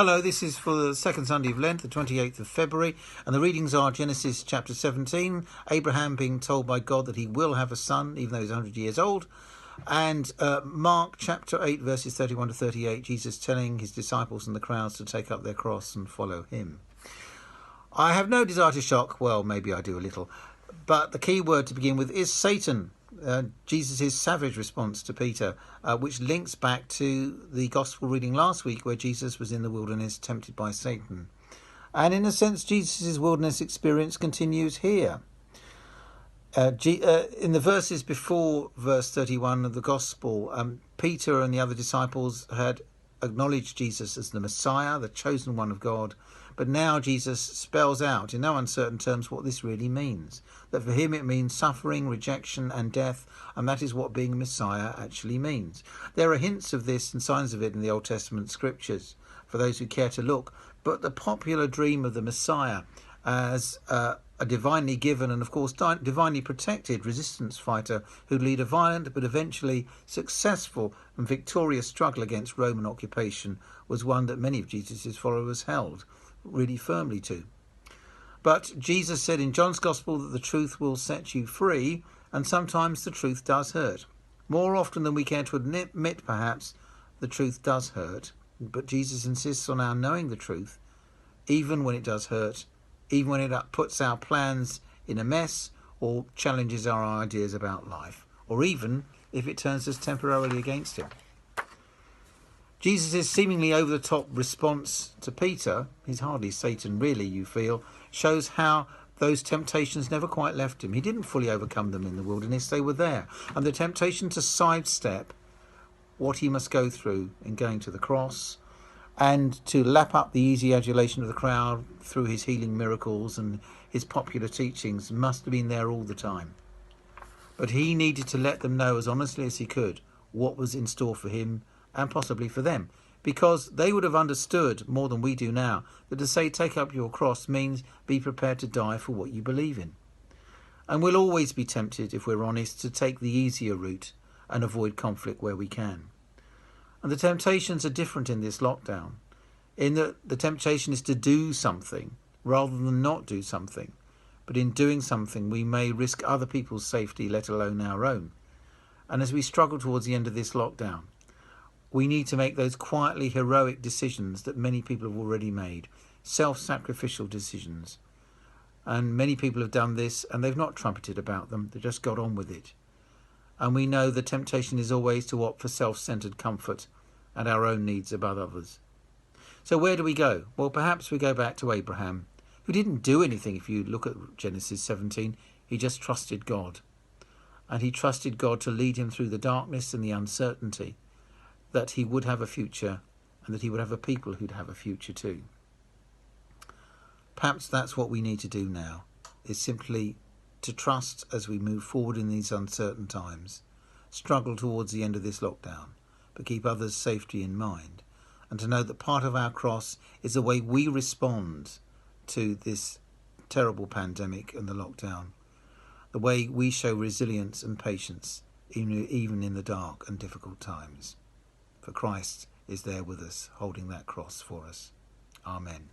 Hello, this is for the second Sunday of Lent, the 28th of February, and the readings are Genesis chapter 17, Abraham being told by God that he will have a son, even though he's 100 years old, and Mark chapter 8, verses 31 to 38, Jesus telling his disciples and the crowds to take up their cross and follow him. I have no desire to shock, well, maybe I do a little, but the key word to begin with is Satan. Jesus' savage response to Peter, which links back to the gospel reading last week where Jesus was in the wilderness tempted by Satan. And in a sense, Jesus' wilderness experience continues here. In the verses before verse 31 of the gospel, Peter and the other disciples had acknowledged Jesus as the Messiah, the chosen one of God. But now Jesus spells out in no uncertain terms what this really means. That for him it means suffering, rejection and death, and that is what being a Messiah actually means. There are hints of this and signs of it in the Old Testament scriptures, for those who care to look. But the popular dream of the Messiah as a divinely given and of course divinely protected resistance fighter who'd lead a violent but eventually successful and victorious struggle against Roman occupation was one that many of Jesus' followers held really firmly to. But Jesus said in John's Gospel that the truth will set you free, and sometimes the truth does hurt. More often than we care to admit, perhaps, the truth does hurt, but Jesus insists on our knowing the truth, even when it does hurt, even when it puts our plans in a mess or challenges our ideas about life, or even if it turns us temporarily against him. Jesus' seemingly over-the-top response to Peter, he's hardly Satan really, you feel, shows how those temptations never quite left him. He didn't fully overcome them in the wilderness, they were there. And the temptation to sidestep what he must go through in going to the cross and to lap up the easy adulation of the crowd through his healing miracles and his popular teachings must have been there all the time. But he needed to let them know as honestly as he could what was in store for him and possibly for them, because they would have understood more than we do now that to say take up your cross means be prepared to die for what you believe in. And we'll always be tempted, if we're honest, to take the easier route and avoid conflict where we can. And the temptations are different in this lockdown, in that the temptation is to do something rather than not do something. But in doing something we may risk other people's safety, let alone our own. And as we struggle towards the end of this lockdown, we need to make those quietly heroic decisions that many people have already made, self-sacrificial decisions. And many people have done this and they've not trumpeted about them, they just got on with it. And we know the temptation is always to opt for self-centred comfort and our own needs above others. So where do we go? Well, perhaps we go back to Abraham, who didn't do anything. If you look at Genesis 17, he just trusted God. And he trusted God to lead him through the darkness and the uncertainty, that he would have a future and that he would have a people who'd have a future too. Perhaps that's what we need to do now, is simply to trust as we move forward in these uncertain times, struggle towards the end of this lockdown, but keep others' safety in mind, and to know that part of our cross is the way we respond to this terrible pandemic and the lockdown, the way we show resilience and patience even in the dark and difficult times. For Christ is there with us, holding that cross for us. Amen.